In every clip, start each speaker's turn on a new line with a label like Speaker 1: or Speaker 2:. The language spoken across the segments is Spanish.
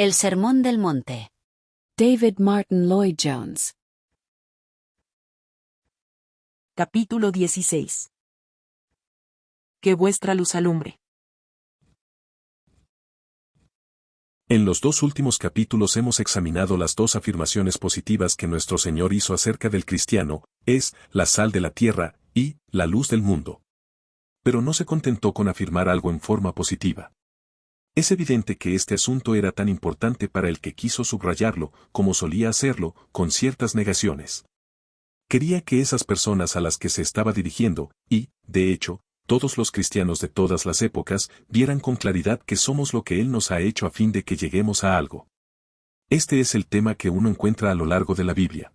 Speaker 1: El Sermón del Monte.
Speaker 2: David Martin Lloyd Jones.
Speaker 3: Capítulo 16. Que vuestra luz alumbre.
Speaker 4: En los dos últimos capítulos hemos examinado las dos afirmaciones positivas que nuestro Señor hizo acerca del cristiano, es, la sal de la tierra, y, la luz del mundo. Pero no se contentó con afirmar algo en forma positiva. Es evidente que este asunto era tan importante para el que quiso subrayarlo, como solía hacerlo, con ciertas negaciones. Quería que esas personas a las que se estaba dirigiendo, y, de hecho, todos los cristianos de todas las épocas, vieran con claridad que somos lo que Él nos ha hecho a fin de que lleguemos a algo. Este es el tema que uno encuentra a lo largo de la Biblia.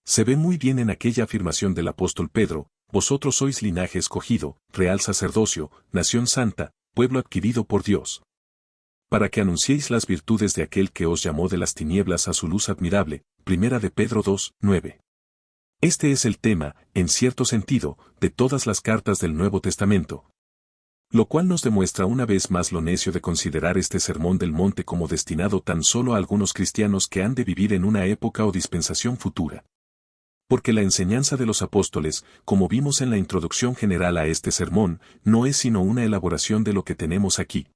Speaker 4: Se ve muy bien en aquella afirmación del apóstol Pedro: vosotros sois linaje escogido, real sacerdocio, nación santa, pueblo adquirido por Dios, para que anunciéis las virtudes de aquel que os llamó de las tinieblas a su luz admirable. Primera de Pedro 2, 9. Este es el tema, en cierto sentido, de todas las cartas del Nuevo Testamento. Lo cual nos demuestra una vez más lo necio de considerar este sermón del monte como destinado tan solo a algunos cristianos que han de vivir en una época o dispensación futura. Porque la enseñanza de los apóstoles, como vimos en la introducción general a este sermón, no es sino una elaboración de lo que tenemos aquí.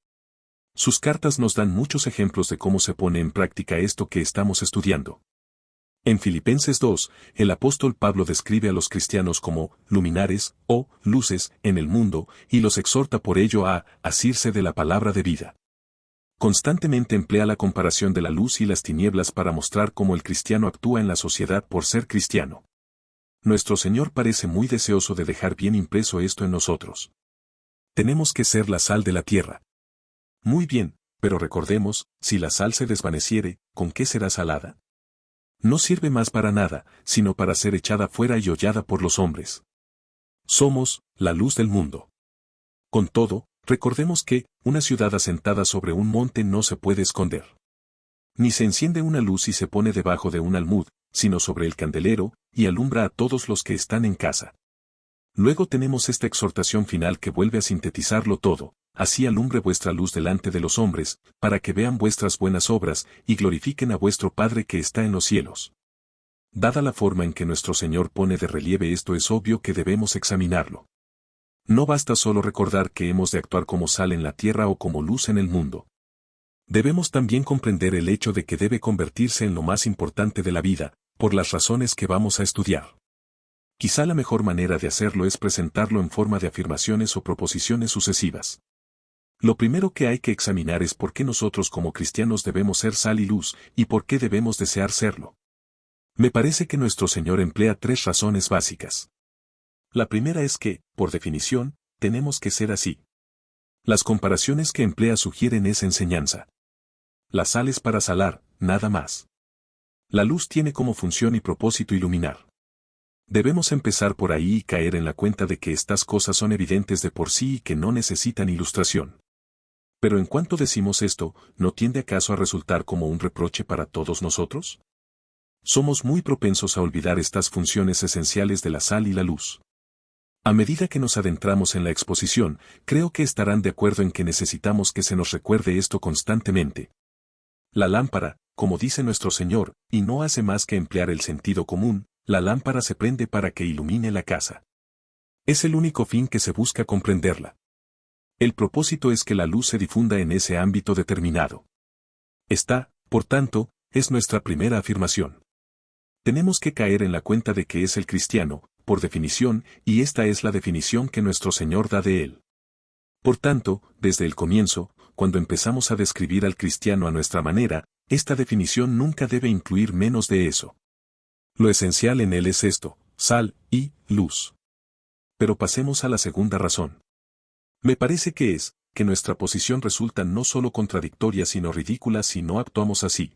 Speaker 4: Sus cartas nos dan muchos ejemplos de cómo se pone en práctica esto que estamos estudiando. En Filipenses 2, el apóstol Pablo describe a los cristianos como luminares o luces en el mundo y los exhorta por ello a asirse de la palabra de vida. Constantemente emplea la comparación de la luz y las tinieblas para mostrar cómo el cristiano actúa en la sociedad por ser cristiano. Nuestro Señor parece muy deseoso de dejar bien impreso esto en nosotros. Tenemos que ser la sal de la tierra. Muy bien, pero recordemos, si la sal se desvaneciere, ¿con qué será salada? No sirve más para nada, sino para ser echada fuera y hollada por los hombres. Somos la luz del mundo. Con todo, recordemos que una ciudad asentada sobre un monte no se puede esconder. Ni se enciende una luz y se pone debajo de un almud, sino sobre el candelero, y alumbra a todos los que están en casa. Luego tenemos esta exhortación final que vuelve a sintetizarlo todo: así alumbre vuestra luz delante de los hombres, para que vean vuestras buenas obras, y glorifiquen a vuestro Padre que está en los cielos. Dada la forma en que nuestro Señor pone de relieve esto, es obvio que debemos examinarlo. No basta solo recordar que hemos de actuar como sal en la tierra o como luz en el mundo. Debemos también comprender el hecho de que debe convertirse en lo más importante de la vida, por las razones que vamos a estudiar. Quizá la mejor manera de hacerlo es presentarlo en forma de afirmaciones o proposiciones sucesivas. Lo primero que hay que examinar es por qué nosotros como cristianos debemos ser sal y luz, y por qué debemos desear serlo. Me parece que nuestro Señor emplea tres razones básicas. La primera es que, por definición, tenemos que ser así. Las comparaciones que emplea sugieren esa enseñanza. La sal es para salar, nada más. La luz tiene como función y propósito iluminar. Debemos empezar por ahí y caer en la cuenta de que estas cosas son evidentes de por sí y que no necesitan ilustración. Pero en cuanto decimos esto, ¿no tiende acaso a resultar como un reproche para todos nosotros? Somos muy propensos a olvidar estas funciones esenciales de la sal y la luz. A medida que nos adentramos en la exposición, creo que estarán de acuerdo en que necesitamos que se nos recuerde esto constantemente. La lámpara, como dice nuestro Señor, y no hace más que emplear el sentido común, la lámpara se prende para que ilumine la casa. Es el único fin que se busca comprenderla. El propósito es que la luz se difunda en ese ámbito determinado. Esta, por tanto, es nuestra primera afirmación. Tenemos que caer en la cuenta de que es el cristiano, por definición, y esta es la definición que nuestro Señor da de él. Por tanto, desde el comienzo, cuando empezamos a describir al cristiano a nuestra manera, esta definición nunca debe incluir menos de eso. Lo esencial en él es esto: sal y luz. Pero pasemos a la segunda razón. Me parece que es, que nuestra posición resulta no solo contradictoria sino ridícula si no actuamos así.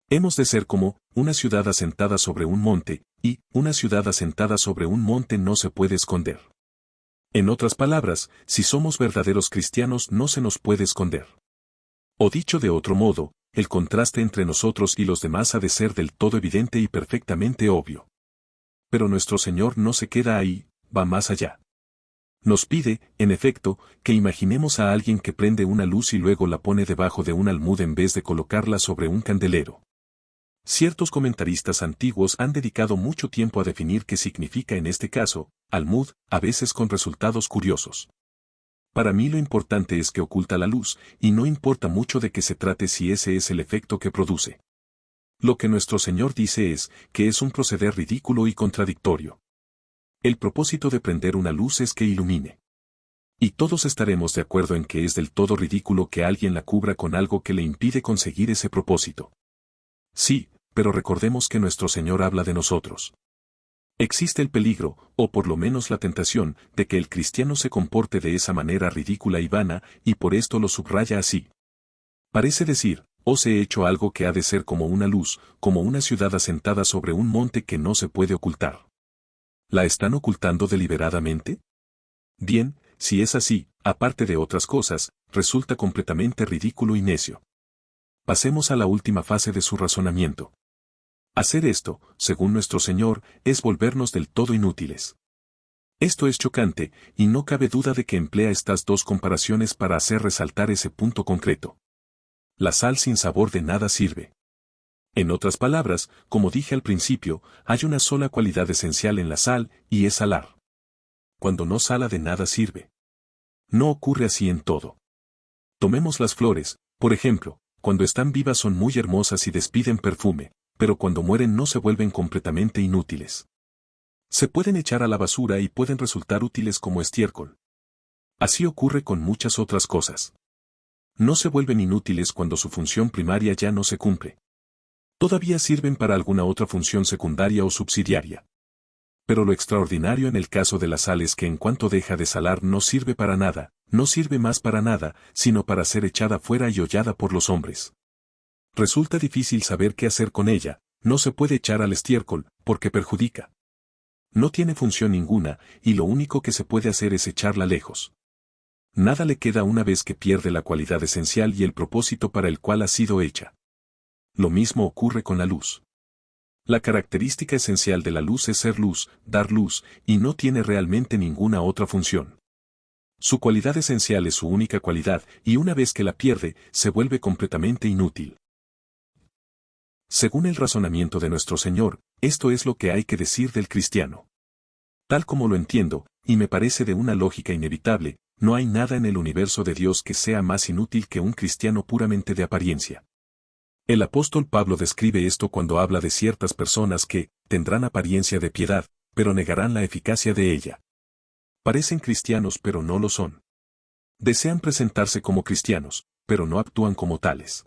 Speaker 4: Hemos de ser como una ciudad asentada sobre un monte, y una ciudad asentada sobre un monte no se puede esconder. En otras palabras, si somos verdaderos cristianos no se nos puede esconder. O dicho de otro modo, el contraste entre nosotros y los demás ha de ser del todo evidente y perfectamente obvio. Pero nuestro Señor no se queda ahí, va más allá. Nos pide, en efecto, que imaginemos a alguien que prende una luz y luego la pone debajo de un almud en vez de colocarla sobre un candelero. Ciertos comentaristas antiguos han dedicado mucho tiempo a definir qué significa en este caso, almud, a veces con resultados curiosos. Para mí lo importante es que oculta la luz, y no importa mucho de qué se trate si ese es el efecto que produce. Lo que nuestro Señor dice es, que es un proceder ridículo y contradictorio. El propósito de prender una luz es que ilumine. Y todos estaremos de acuerdo en que es del todo ridículo que alguien la cubra con algo que le impide conseguir ese propósito. Sí, pero recordemos que nuestro Señor habla de nosotros. Existe el peligro, o por lo menos la tentación, de que el cristiano se comporte de esa manera ridícula y vana, y por esto lo subraya así. Parece decir, os he hecho algo que ha de ser como una luz, como una ciudad asentada sobre un monte que no se puede ocultar. ¿La están ocultando deliberadamente? Bien, si es así, aparte de otras cosas, resulta completamente ridículo y necio. Pasemos a la última fase de su razonamiento. Hacer esto, según nuestro Señor, es volvernos del todo inútiles. Esto es chocante, y no cabe duda de que emplea estas dos comparaciones para hacer resaltar ese punto concreto. La sal sin sabor de nada sirve. En otras palabras, como dije al principio, hay una sola cualidad esencial en la sal, y es salar. Cuando no sala de nada sirve. No ocurre así en todo. Tomemos las flores, por ejemplo, cuando están vivas son muy hermosas y despiden perfume, pero cuando mueren no se vuelven completamente inútiles. Se pueden echar a la basura y pueden resultar útiles como estiércol. Así ocurre con muchas otras cosas. No se vuelven inútiles cuando su función primaria ya no se cumple. Todavía sirven para alguna otra función secundaria o subsidiaria. Pero lo extraordinario en el caso de la sal es que en cuanto deja de salar no sirve para nada, no sirve más para nada, sino para ser echada fuera y hollada por los hombres. Resulta difícil saber qué hacer con ella, no se puede echar al estiércol, porque perjudica. No tiene función ninguna, y lo único que se puede hacer es echarla lejos. Nada le queda una vez que pierde la cualidad esencial y el propósito para el cual ha sido hecha. Lo mismo ocurre con la luz. La característica esencial de la luz es ser luz, dar luz, y no tiene realmente ninguna otra función. Su cualidad esencial es su única cualidad, y una vez que la pierde, se vuelve completamente inútil. Según el razonamiento de nuestro Señor, esto es lo que hay que decir del cristiano. Tal como lo entiendo, y me parece de una lógica inevitable, no hay nada en el universo de Dios que sea más inútil que un cristiano puramente de apariencia. El apóstol Pablo describe esto cuando habla de ciertas personas que tendrán apariencia de piedad, pero negarán la eficacia de ella. Parecen cristianos pero no lo son. Desean presentarse como cristianos, pero no actúan como tales.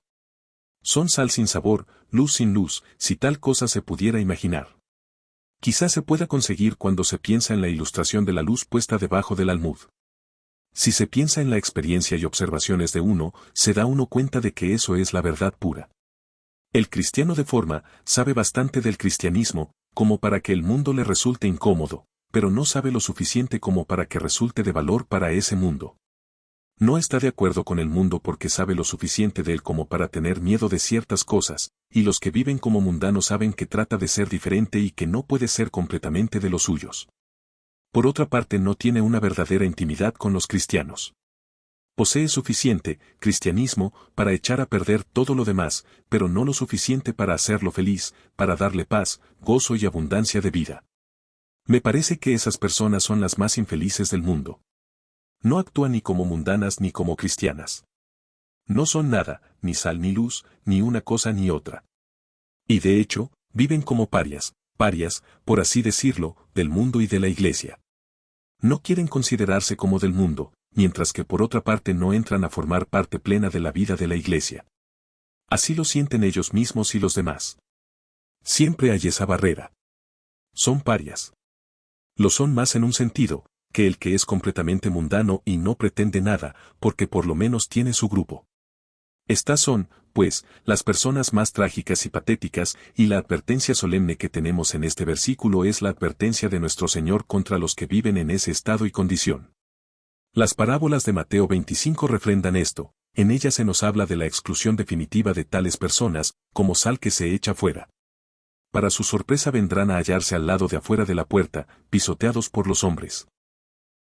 Speaker 4: Son sal sin sabor, luz sin luz, si tal cosa se pudiera imaginar. Quizás se pueda conseguir cuando se piensa en la ilustración de la luz puesta debajo del almud. Si se piensa en la experiencia y observaciones de uno, se da uno cuenta de que eso es la verdad pura. El cristiano de forma sabe bastante del cristianismo, como para que el mundo le resulte incómodo, pero no sabe lo suficiente como para que resulte de valor para ese mundo. No está de acuerdo con el mundo porque sabe lo suficiente de él como para tener miedo de ciertas cosas, y los que viven como mundanos saben que trata de ser diferente y que no puede ser completamente de los suyos. Por otra parte, no tiene una verdadera intimidad con los cristianos. Posee suficiente cristianismo para echar a perder todo lo demás, pero no lo suficiente para hacerlo feliz, para darle paz, gozo y abundancia de vida. Me parece que esas personas son las más infelices del mundo. No actúan ni como mundanas ni como cristianas. No son nada, ni sal ni luz, ni una cosa ni otra. Y de hecho, viven como parias, por así decirlo, del mundo y de la iglesia. No quieren considerarse como del mundo, mientras que por otra parte no entran a formar parte plena de la vida de la iglesia. Así lo sienten ellos mismos y los demás. Siempre hay esa barrera. Son parias. Lo son más en un sentido, que el que es completamente mundano y no pretende nada, porque por lo menos tiene su grupo. Estas son, pues, las personas más trágicas y patéticas, y la advertencia solemne que tenemos en este versículo es la advertencia de nuestro Señor contra los que viven en ese estado y condición. Las parábolas de Mateo 25 refrendan esto, en ellas se nos habla de la exclusión definitiva de tales personas, como sal que se echa fuera. Para su sorpresa vendrán a hallarse al lado de afuera de la puerta, pisoteados por los hombres.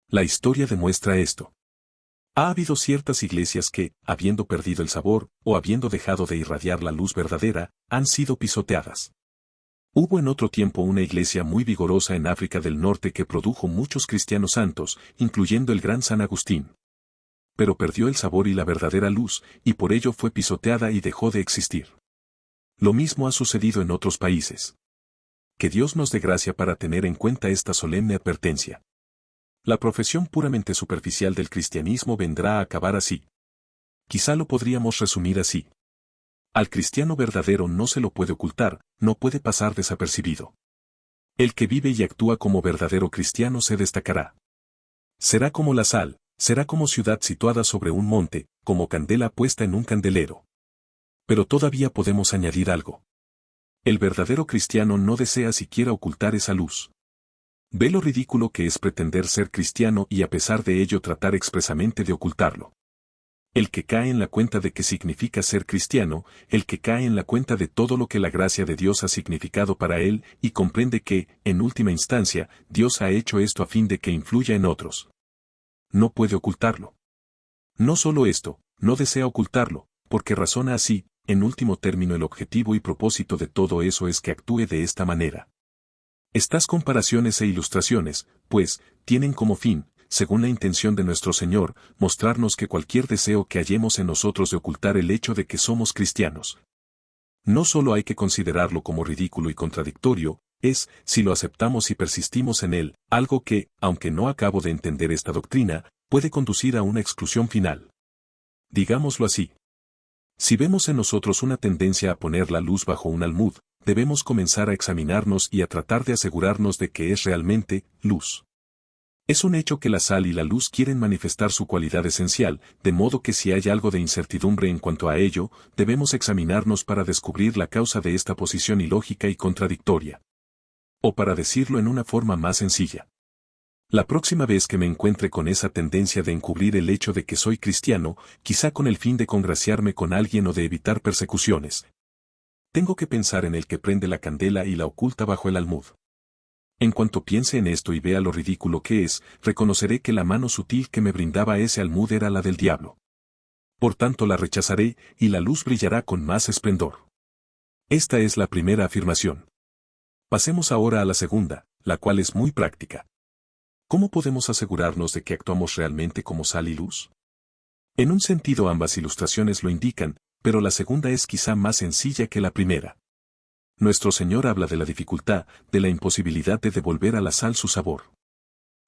Speaker 4: La historia demuestra esto. Ha habido ciertas iglesias que, habiendo perdido el sabor, o habiendo dejado de irradiar la luz verdadera, han sido pisoteadas. Hubo en otro tiempo una iglesia muy vigorosa en África del Norte que produjo muchos cristianos santos, incluyendo el gran San Agustín. Pero perdió el sabor y la verdadera luz, y por ello fue pisoteada y dejó de existir. Lo mismo ha sucedido en otros países. Que Dios nos dé gracia para tener en cuenta esta solemne advertencia. La profesión puramente superficial del cristianismo vendrá a acabar así. Quizá lo podríamos resumir así. Al cristiano verdadero no se lo puede ocultar, no puede pasar desapercibido. El que vive y actúa como verdadero cristiano se destacará. Será como la sal, será como ciudad situada sobre un monte, como candela puesta en un candelero. Pero todavía podemos añadir algo. El verdadero cristiano no desea siquiera ocultar esa luz. Ve lo ridículo que es pretender ser cristiano y a pesar de ello tratar expresamente de ocultarlo. El que cae en la cuenta de qué significa ser cristiano, el que cae en la cuenta de todo lo que la gracia de Dios ha significado para él y comprende que, en última instancia, Dios ha hecho esto a fin de que influya en otros. No puede ocultarlo. No solo esto, no desea ocultarlo, porque razona así, en último término el objetivo y propósito de todo eso es que actúe de esta manera. Estas comparaciones e ilustraciones, pues, tienen como fin, según la intención de nuestro Señor, mostrarnos que cualquier deseo que hallemos en nosotros de ocultar el hecho de que somos cristianos, no solo hay que considerarlo como ridículo y contradictorio, es, si lo aceptamos y persistimos en él, algo que, aunque no acabo de entender esta doctrina, puede conducir a una exclusión final. Digámoslo así. Si vemos en nosotros una tendencia a poner la luz bajo un almud, debemos comenzar a examinarnos y a tratar de asegurarnos de que es realmente luz. Es un hecho que la sal y la luz quieren manifestar su cualidad esencial, de modo que si hay algo de incertidumbre en cuanto a ello, debemos examinarnos para descubrir la causa de esta posición ilógica y contradictoria. O para decirlo en una forma más sencilla. La próxima vez que me encuentre con esa tendencia de encubrir el hecho de que soy cristiano, quizá con el fin de congraciarme con alguien o de evitar persecuciones, tengo que pensar en el que prende la candela y la oculta bajo el almud. En cuanto piense en esto y vea lo ridículo que es, reconoceré que la mano sutil que me brindaba ese almud era la del diablo. Por tanto la rechazaré, y la luz brillará con más esplendor. Esta es la primera afirmación. Pasemos ahora a la segunda, la cual es muy práctica. ¿Cómo podemos asegurarnos de que actuamos realmente como sal y luz? En un sentido ambas ilustraciones lo indican, pero la segunda es quizá más sencilla que la primera. Nuestro Señor habla de la dificultad, de la imposibilidad de devolver a la sal su sabor.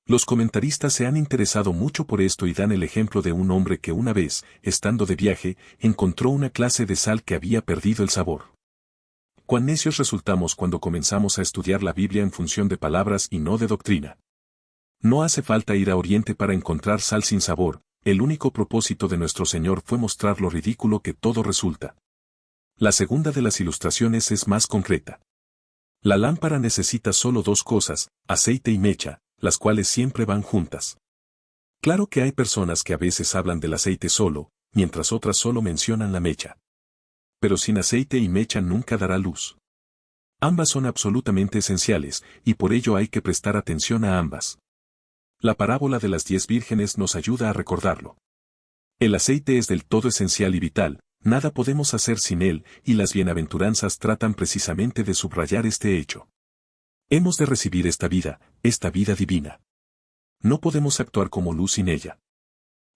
Speaker 4: Los comentaristas se han interesado mucho por esto y dan el ejemplo de un hombre que una vez, estando de viaje, encontró una clase de sal que había perdido el sabor. Cuán necios resultamos cuando comenzamos a estudiar la Biblia en función de palabras y no de doctrina. No hace falta ir a Oriente para encontrar sal sin sabor, el único propósito de nuestro Señor fue mostrar lo ridículo que todo resulta. La segunda de las ilustraciones es más concreta. La lámpara necesita solo dos cosas, aceite y mecha, las cuales siempre van juntas. Claro que hay personas que a veces hablan del aceite solo, mientras otras solo mencionan la mecha. Pero sin aceite y mecha nunca dará luz. Ambas son absolutamente esenciales, y por ello hay que prestar atención a ambas. La parábola de las 10 vírgenes nos ayuda a recordarlo. El aceite es del todo esencial y vital, nada podemos hacer sin él, y las bienaventuranzas tratan precisamente de subrayar este hecho. Hemos de recibir esta vida divina. No podemos actuar como luz sin ella.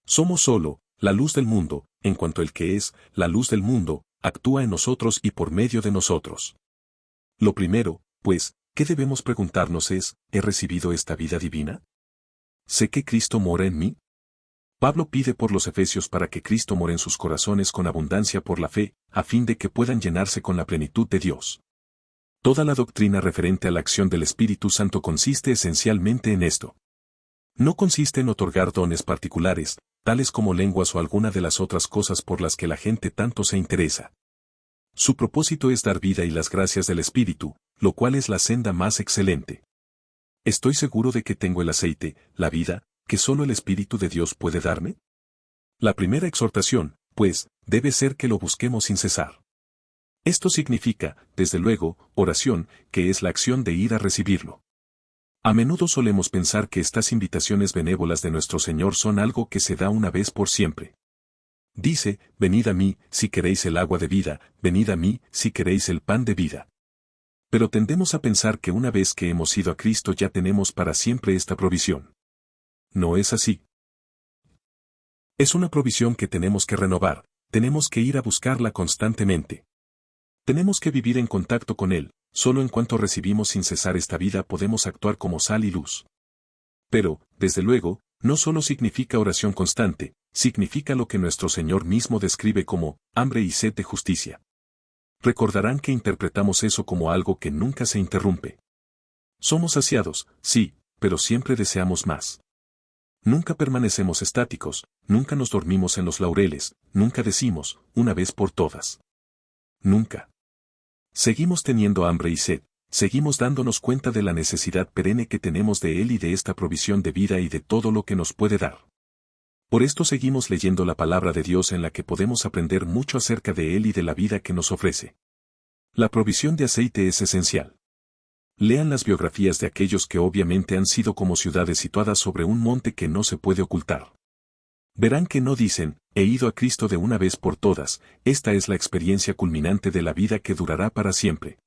Speaker 4: Somos solo, la luz del mundo, en cuanto el que es, la luz del mundo, actúa en nosotros y por medio de nosotros. Lo primero, pues, ¿qué debemos preguntarnos es, ¿he recibido esta vida divina? ¿Sé que Cristo mora en mí? Pablo pide por los efesios para que Cristo more en sus corazones con abundancia por la fe, a fin de que puedan llenarse con la plenitud de Dios. Toda la doctrina referente a la acción del Espíritu Santo consiste esencialmente en esto. No consiste en otorgar dones particulares, tales como lenguas o alguna de las otras cosas por las que la gente tanto se interesa. Su propósito es dar vida y las gracias del Espíritu, lo cual es la senda más excelente. ¿Estoy seguro de que tengo el aceite, la vida, que solo el Espíritu de Dios puede darme? La primera exhortación, pues, debe ser que lo busquemos sin cesar. Esto significa, desde luego, oración, que es la acción de ir a recibirlo. A menudo solemos pensar que estas invitaciones benévolas de nuestro Señor son algo que se da una vez por siempre. Dice, venid a mí, si queréis el agua de vida, venid a mí, si queréis el pan de vida. Pero tendemos a pensar que una vez que hemos ido a Cristo ya tenemos para siempre esta provisión. No es así. Es una provisión que tenemos que renovar, tenemos que ir a buscarla constantemente. Tenemos que vivir en contacto con Él, solo en cuanto recibimos sin cesar esta vida podemos actuar como sal y luz. Pero, desde luego, no solo significa oración constante, significa lo que nuestro Señor mismo describe como hambre y sed de justicia. Recordarán que interpretamos eso como algo que nunca se interrumpe. Somos saciados, sí, pero siempre deseamos más. Nunca permanecemos estáticos, nunca nos dormimos en los laureles, nunca decimos, una vez por todas. Nunca. Seguimos teniendo hambre y sed, seguimos dándonos cuenta de la necesidad perenne que tenemos de Él y de esta provisión de vida y de todo lo que nos puede dar. Por esto seguimos leyendo la palabra de Dios en la que podemos aprender mucho acerca de Él y de la vida que nos ofrece. La provisión de aceite es esencial. Lean las biografías de aquellos que obviamente han sido como ciudades situadas sobre un monte que no se puede ocultar. Verán que no dicen, he ido a Cristo de una vez por todas, esta es la experiencia culminante de la vida que durará para siempre.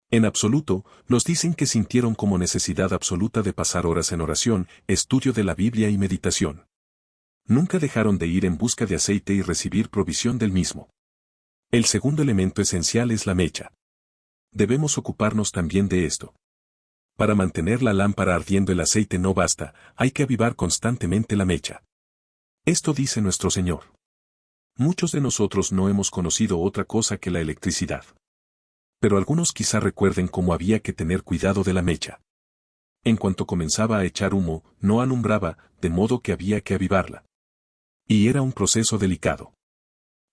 Speaker 4: En absoluto, nos dicen que sintieron como necesidad absoluta de pasar horas en oración, estudio de la Biblia y meditación. Nunca dejaron de ir en busca de aceite y recibir provisión del mismo. El segundo elemento esencial es la mecha. Debemos ocuparnos también de esto. Para mantener la lámpara ardiendo el aceite no basta, hay que avivar constantemente la mecha. Esto dice nuestro Señor. Muchos de nosotros no hemos conocido otra cosa que la electricidad. Pero algunos quizá recuerden cómo había que tener cuidado de la mecha. En cuanto comenzaba a echar humo, no alumbraba, de modo que había que avivarla. Y era un proceso delicado.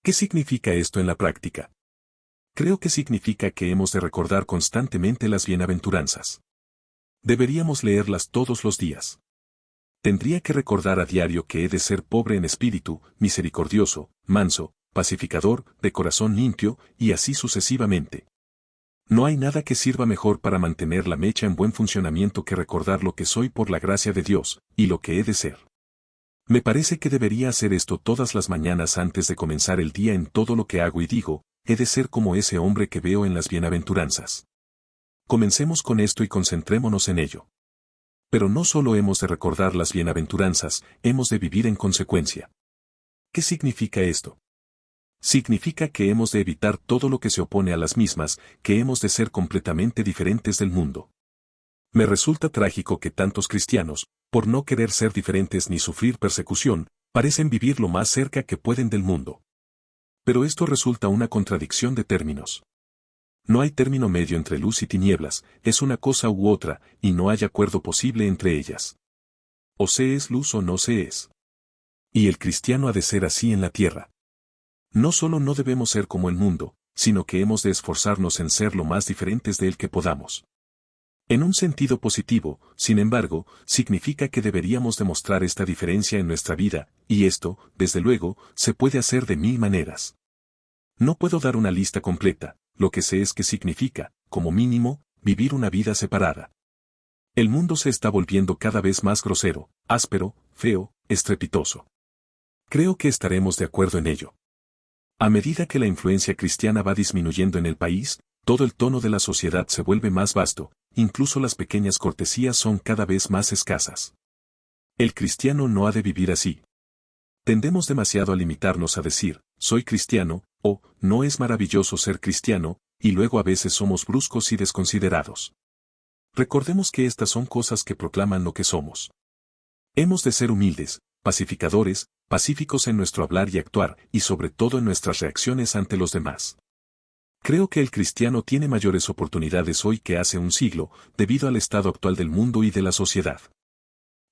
Speaker 4: ¿Qué significa esto en la práctica? Creo que significa que hemos de recordar constantemente las bienaventuranzas. Deberíamos leerlas todos los días. Tendría que recordar a diario que he de ser pobre en espíritu, misericordioso, manso, pacificador, de corazón limpio, y así sucesivamente. No hay nada que sirva mejor para mantener la mecha en buen funcionamiento que recordar lo que soy por la gracia de Dios, y lo que he de ser. Me parece que debería hacer esto todas las mañanas antes de comenzar el día en todo lo que hago y digo, he de ser como ese hombre que veo en las bienaventuranzas. Comencemos con esto y concentrémonos en ello. Pero no solo hemos de recordar las bienaventuranzas, hemos de vivir en consecuencia. ¿Qué significa esto? Significa que hemos de evitar todo lo que se opone a las mismas, que hemos de ser completamente diferentes del mundo. Me resulta trágico que tantos cristianos, por no querer ser diferentes ni sufrir persecución, parecen vivir lo más cerca que pueden del mundo. Pero esto resulta una contradicción de términos. No hay término medio entre luz y tinieblas, es una cosa u otra, y no hay acuerdo posible entre ellas. O se es luz o no se es. Y el cristiano ha de ser así en la tierra. No solo no debemos ser como el mundo, sino que hemos de esforzarnos en ser lo más diferentes de él que podamos. En un sentido positivo, sin embargo, significa que deberíamos demostrar esta diferencia en nuestra vida, y esto, desde luego, se puede hacer de 1000 maneras. No puedo dar una lista completa, lo que sé es que significa, como mínimo, vivir una vida separada. El mundo se está volviendo cada vez más grosero, áspero, feo, estrepitoso. Creo que estaremos de acuerdo en ello. A medida que la influencia cristiana va disminuyendo en el país, todo el tono de la sociedad se vuelve más vasto, incluso las pequeñas cortesías son cada vez más escasas. El cristiano no ha de vivir así. Tendemos demasiado a limitarnos a decir, soy cristiano, o, no es maravilloso ser cristiano, y luego a veces somos bruscos y desconsiderados. Recordemos que estas son cosas que proclaman lo que somos. Hemos de ser humildes, pacificadores, pacíficos en nuestro hablar y actuar, y sobre todo en nuestras reacciones ante los demás. Creo que el cristiano tiene mayores oportunidades hoy que hace un siglo, debido al estado actual del mundo y de la sociedad.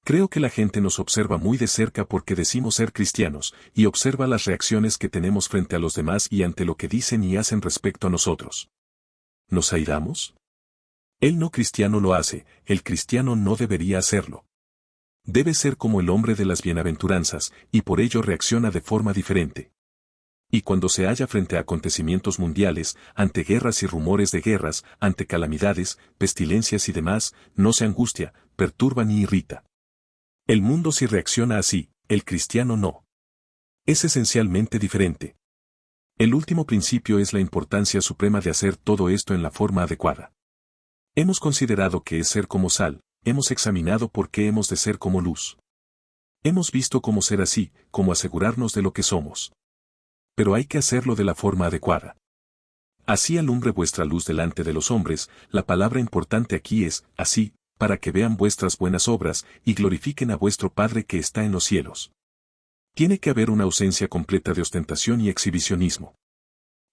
Speaker 4: Creo que la gente nos observa muy de cerca porque decimos ser cristianos, y observa las reacciones que tenemos frente a los demás y ante lo que dicen y hacen respecto a nosotros. ¿Nos airamos? El no cristiano lo hace, el cristiano no debería hacerlo. Debe ser como el hombre de las bienaventuranzas, y por ello reacciona de forma diferente. Y cuando se halla frente a acontecimientos mundiales, ante guerras y rumores de guerras, ante calamidades, pestilencias y demás, no se angustia, perturba ni irrita. El mundo sí reacciona así, el cristiano no. Es esencialmente diferente. El último principio es la importancia suprema de hacer todo esto en la forma adecuada. Hemos considerado que es ser como sal, hemos examinado por qué hemos de ser como luz. Hemos visto cómo ser así, cómo asegurarnos de lo que somos. Pero hay que hacerlo de la forma adecuada. Así alumbre vuestra luz delante de los hombres, la palabra importante aquí es, así, para que vean vuestras buenas obras y glorifiquen a vuestro Padre que está en los cielos. Tiene que haber una ausencia completa de ostentación y exhibicionismo.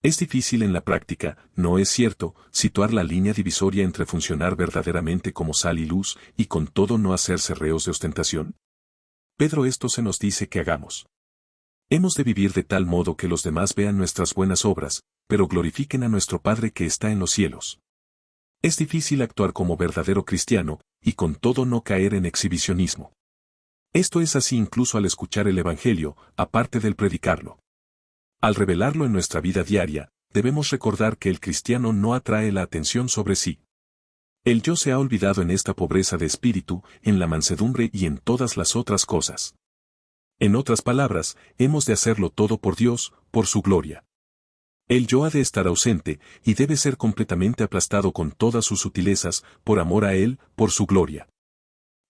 Speaker 4: Es difícil en la práctica, no es cierto, situar la línea divisoria entre funcionar verdaderamente como sal y luz y con todo no hacerse reos de ostentación. Pedro esto se nos dice que hagamos. Hemos de vivir de tal modo que los demás vean nuestras buenas obras, pero glorifiquen a nuestro Padre que está en los cielos. Es difícil actuar como verdadero cristiano, y con todo no caer en exhibicionismo. Esto es así incluso al escuchar el Evangelio, aparte del predicarlo. Al revelarlo en nuestra vida diaria, debemos recordar que el cristiano no atrae la atención sobre sí. El yo se ha olvidado en esta pobreza de espíritu, en la mansedumbre y en todas las otras cosas. En otras palabras, hemos de hacerlo todo por Dios, por su gloria. El yo ha de estar ausente, y debe ser completamente aplastado con todas sus sutilezas, por amor a Él, por su gloria.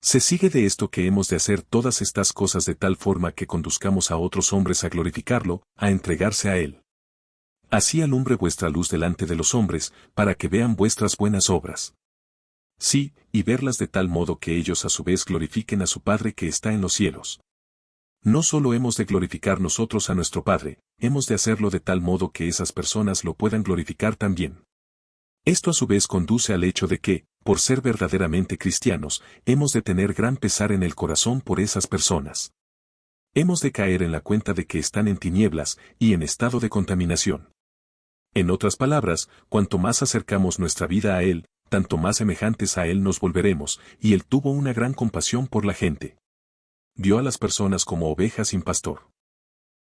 Speaker 4: Se sigue de esto que hemos de hacer todas estas cosas de tal forma que conduzcamos a otros hombres a glorificarlo, a entregarse a Él. Así alumbre vuestra luz delante de los hombres, para que vean vuestras buenas obras. Sí, y verlas de tal modo que ellos a su vez glorifiquen a su Padre que está en los cielos. No solo hemos de glorificar nosotros a nuestro Padre, hemos de hacerlo de tal modo que esas personas lo puedan glorificar también. Esto a su vez conduce al hecho de que, por ser verdaderamente cristianos, hemos de tener gran pesar en el corazón por esas personas. Hemos de caer en la cuenta de que están en tinieblas y en estado de contaminación. En otras palabras, cuanto más acercamos nuestra vida a Él, tanto más semejantes a Él nos volveremos, y Él tuvo una gran compasión por la gente. Vio a las personas como ovejas sin pastor.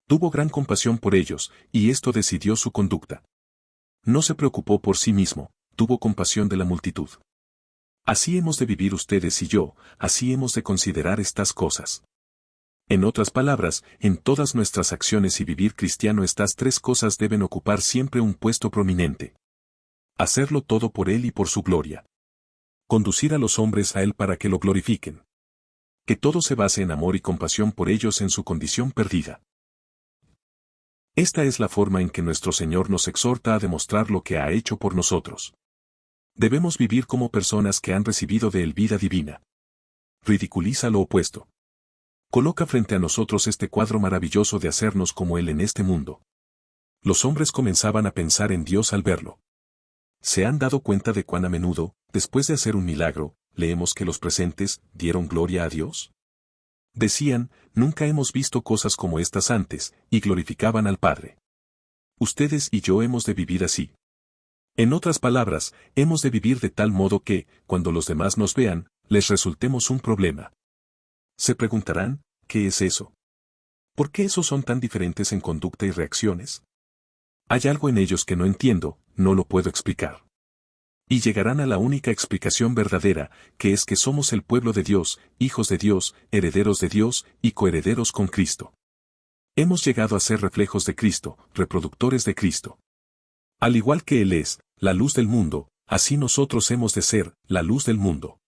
Speaker 4: Tuvo gran compasión por ellos, y esto decidió su conducta. No se preocupó por sí mismo, tuvo compasión de la multitud. Así hemos de vivir ustedes y yo, así hemos de considerar estas cosas. En otras palabras, en todas nuestras acciones y vivir cristiano estas tres cosas deben ocupar siempre un puesto prominente. Hacerlo todo por Él y por su gloria. Conducir a los hombres a Él para que lo glorifiquen. Que todo se base en amor y compasión por ellos en su condición perdida. Esta es la forma en que nuestro Señor nos exhorta a demostrar lo que ha hecho por nosotros. Debemos vivir como personas que han recibido de Él vida divina. Ridiculiza lo opuesto. Coloca frente a nosotros este cuadro maravilloso de hacernos como Él en este mundo. Los hombres comenzaban a pensar en Dios al verlo. ¿Se han dado cuenta de cuán a menudo, después de hacer un milagro, leemos que los presentes dieron gloria a Dios? Decían, nunca hemos visto cosas como estas antes, y glorificaban al Padre. Ustedes y yo hemos de vivir así. En otras palabras, hemos de vivir de tal modo que, cuando los demás nos vean, les resultemos un problema. Se preguntarán, ¿qué es eso? ¿Por qué esos son tan diferentes en conducta y reacciones? Hay algo en ellos que no entiendo, no lo puedo explicar. Y llegarán a la única explicación verdadera, que es que somos el pueblo de Dios, hijos de Dios, herederos de Dios y coherederos con Cristo. Hemos llegado a ser reflejos de Cristo, reproductores de Cristo. Al igual que Él es la luz del mundo, así nosotros hemos de ser la luz del mundo.